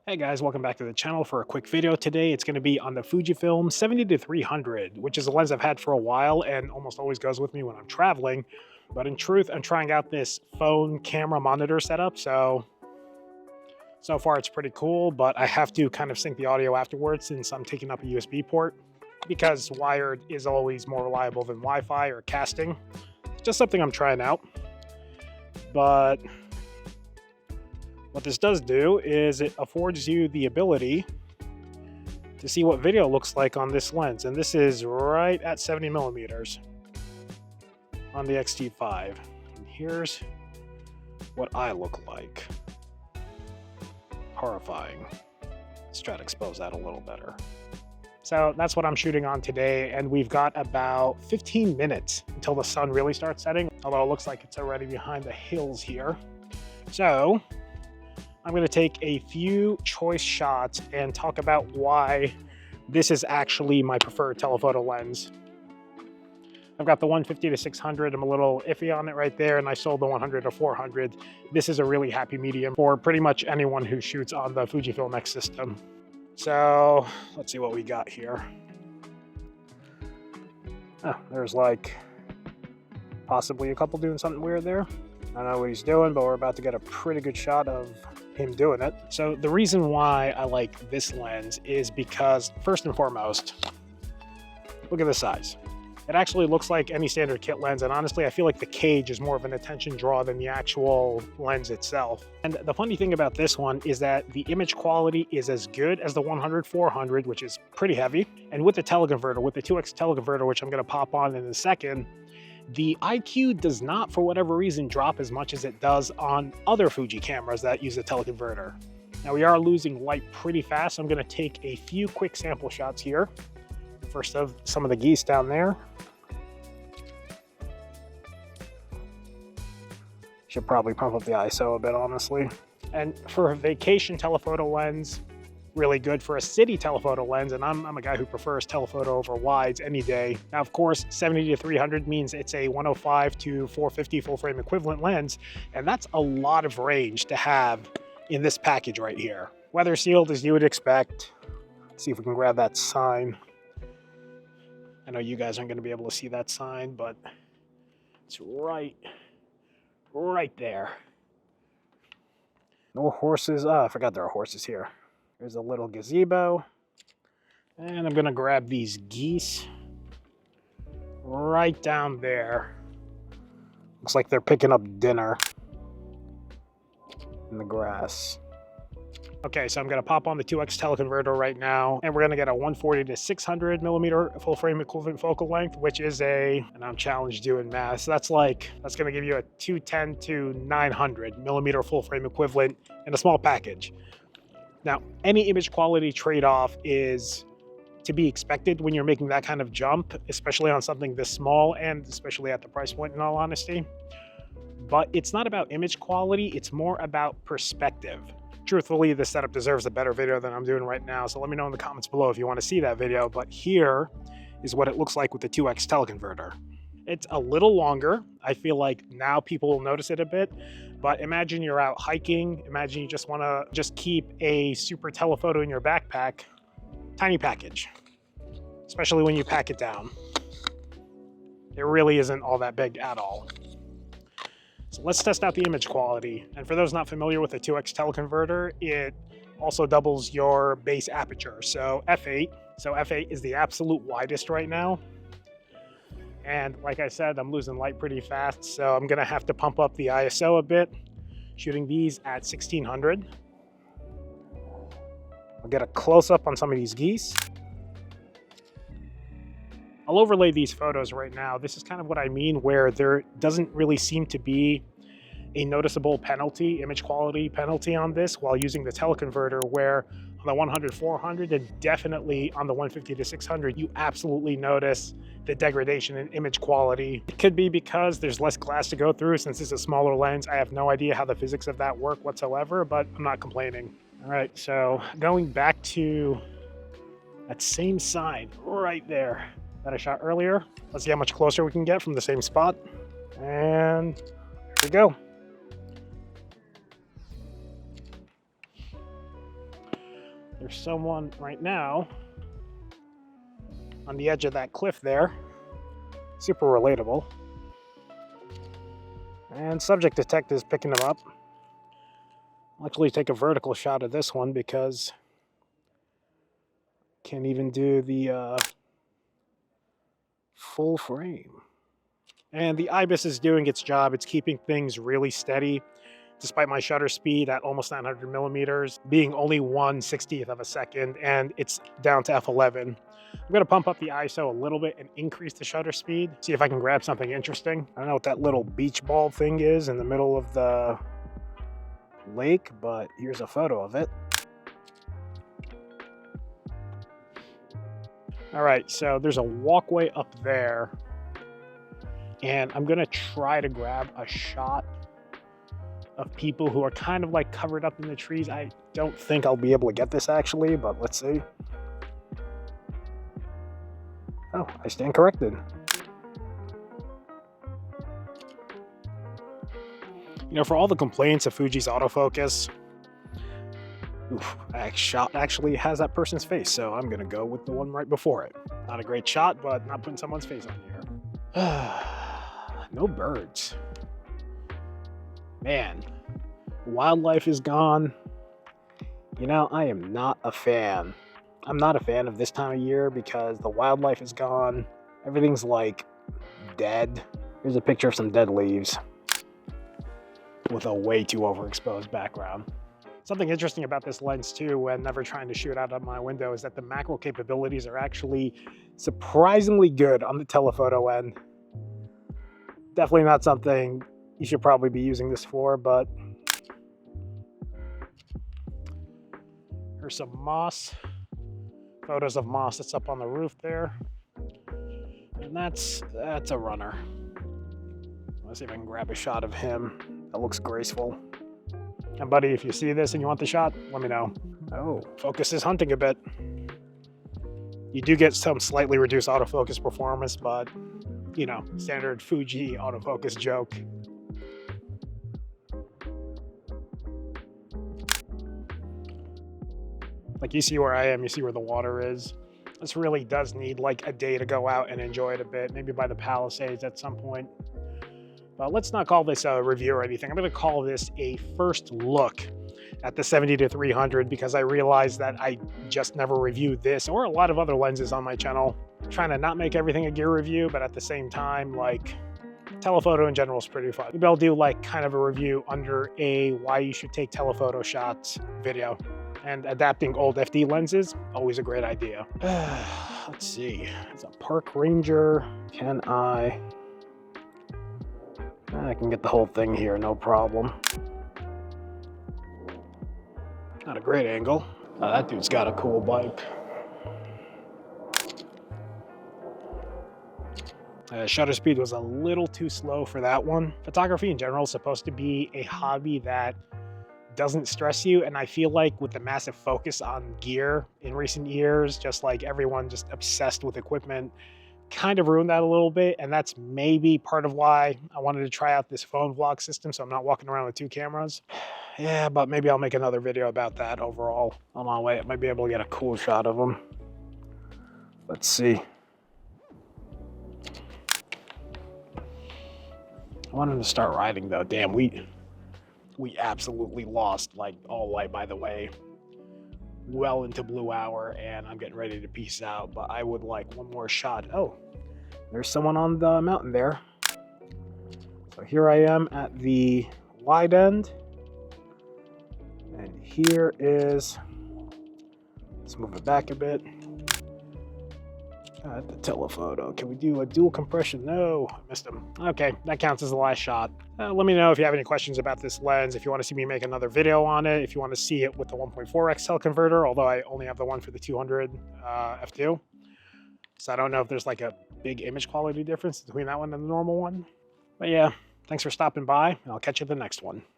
Hey guys, welcome back to the channel for a quick video. Today it's going to be on the Fujifilm 70-300, which is a lens I've had for a while and almost always goes with me when I'm traveling. But in truth, I'm trying out this phone camera monitor setup, so far it's pretty cool, but I have to kind of sync the audio afterwards since I'm taking up a USB port because wired is always more reliable than Wi-Fi or casting. Just something I'm trying out. But what this does do is it affords you the ability to see what video looks like on this lens. And this is right at 70 millimeters on the X-T5. And here's what I look like. Horrifying. Let's try to expose that a little better. So that's what I'm shooting on today, and we've got about 15 minutes until the sun really starts setting, although it looks like it's already behind the hills here. So I'm going to take a few choice shots and talk about why this is actually my preferred telephoto lens. I've got the 150-600. I'm a little iffy on it right there, and I sold the 100-400. This is a really happy medium for pretty much anyone who shoots on the Fujifilm X system. So let's see what we got here. Oh, there's like possibly a couple doing something weird there. I don't know what he's doing, but we're about to get a pretty good shot of him doing it. So the reason why I like this lens is because, first and foremost, look at the size. It actually looks like any standard kit lens, and honestly, I feel like the cage is more of an attention draw than the actual lens itself. And the funny thing about this one is that the image quality is as good as the 100-400, which is pretty heavy. And with the teleconverter, with the 2x teleconverter, which I'm going to pop on in a second, the IQ does not, for whatever reason, drop as much as it does on other Fuji cameras that use a teleconverter. Now, we are losing light pretty fast, so I'm going to take a few quick sample shots here. First of some of the geese down there. Should probably pump up the ISO a bit, honestly. And for a vacation telephoto lens, really good. For a city telephoto lens, and I'm a guy who prefers telephoto over wides any day. Now, of course, 70-300 means it's a 105-450 full frame equivalent lens, and that's a lot of range to have in this package right here. Weather sealed as you would expect. Let's see if we can grab that sign. I know you guys aren't going to be able to see that sign, but it's right there. No horses. I forgot there are horses here. There's a little gazebo. And I'm going to grab these geese right down there. Looks like they're picking up dinner in the grass. Okay, so I'm going to pop on the 2x teleconverter right now, and we're going to get a 140-600 millimeter full frame equivalent focal length, which is and I'm challenged doing math, so that's going to give you a 210-900 millimeter full frame equivalent in a small package. Now, any image quality trade-off is to be expected when you're making that kind of jump, especially on something this small and especially at the price point, in all honesty. But it's not about image quality, it's more about perspective. Truthfully, this setup deserves a better video than I'm doing right now, so let me know in the comments below if you want to see that video. But here is what it looks like with the 2x teleconverter. It's a little longer. I feel like now people will notice it a bit, but imagine you're out hiking. Imagine you just want to keep a super telephoto in your backpack. Tiny package, especially when you pack it down. It really isn't all that big at all. So let's test out the image quality. And for those not familiar with the 2x teleconverter, it also doubles your base aperture. So f8. So f8 is the absolute widest right now. And like I said, I'm losing light pretty fast, so I'm gonna have to pump up the ISO a bit, shooting these at 1600. I'll get a close-up on some of these geese. I'll overlay these photos right now. This is kind of what I mean, where there doesn't really seem to be a noticeable penalty, image quality penalty on this while using the teleconverter, where on the 100-400 and definitely on the 150-600, you absolutely notice the degradation in image quality. It could be because there's less glass to go through since it's a smaller lens. I have no idea how the physics of that work whatsoever, but I'm not complaining. All right, so going back to that same sign right there that I shot earlier. Let's see how much closer we can get from the same spot. And here we go. There's someone right now on the edge of that cliff there. Super relatable. And subject detector is picking them up. I'll actually take a vertical shot of this one because I can't even do the full frame. And the IBIS is doing its job. It's keeping things really steady, despite my shutter speed at almost 900 millimeters being only 1/60th of a second, and it's down to f11. I'm going to pump up the ISO a little bit and increase the shutter speed, see if I can grab something interesting. I don't know what that little beach ball thing is in the middle of the lake, but here's a photo of it. All right, so there's a walkway up there, and I'm going to try to grab a shot of people who are kind of like covered up in the trees. I don't think I'll be able to get this actually, but let's see. Oh, I stand corrected. You know, for all the complaints of Fuji's autofocus, that shot actually has that person's face, so I'm gonna go with the one right before it. Not a great shot, but not putting someone's face on here. No birds. Man, wildlife is gone. You know, I am not a fan. I'm not a fan of this time of year because the wildlife is gone. Everything's like dead. Here's a picture of some dead leaves with a way too overexposed background. Something interesting about this lens too, when never trying to shoot out of my window, is that the macro capabilities are actually surprisingly good on the telephoto end. Definitely not something you should probably be using this for, but here's some moss. Photos of moss that's up on the roof there. And that's a runner. Let's see if I can grab a shot of him. That looks graceful. And buddy, if you see this and you want the shot, let me know. Oh, focus is hunting a bit. You do get some slightly reduced autofocus performance, but you know, standard Fuji autofocus joke. Like, you see where I am, you see where the water is. This really does need like a day to go out and enjoy it a bit, maybe by the Palisades at some point. But let's not call this a review or anything. I'm going to call this a first look at the 70-300 because I realized that I just never reviewed this or a lot of other lenses on my channel. I'm trying to not make everything a gear review, but at the same time, like, telephoto in general is pretty fun. Maybe I'll do like kind of a review under a why you should take telephoto shots video. And adapting old FD lenses, always a great idea. Let's see, it's a park ranger. I can get the whole thing here, no problem. Not a great angle. That dude's got a cool bike. Shutter speed was a little too slow for that one. Photography in general is supposed to be a hobby that doesn't stress you, and I feel like with the massive focus on gear in recent years, just like everyone just obsessed with equipment, kind of ruined that a little bit. And that's maybe part of why I wanted to try out this phone vlog system, so I'm not walking around with two cameras. Yeah, but maybe I'll make another video about that overall. On my way, I might be able to get a cool shot of them. Let's see. I wanted to start riding though. Damn, we absolutely lost like all light, by the way, well into blue hour, and I'm getting ready to peace out, but I would like one more shot. Oh, there's someone on the mountain there. So here I am at the wide end, and here is, let's move it back a bit. At the telephoto, can we do a dual compression? No, I missed him. Okay, that counts as the last shot. Let me know if you have any questions about this lens, if you want to see me make another video on it, if you want to see it with the 1.4x teleconverter, although I only have the one for the 200 f2. So I don't know if there's like a big image quality difference between that one and the normal one. But yeah, thanks for stopping by, and I'll catch you in the next one.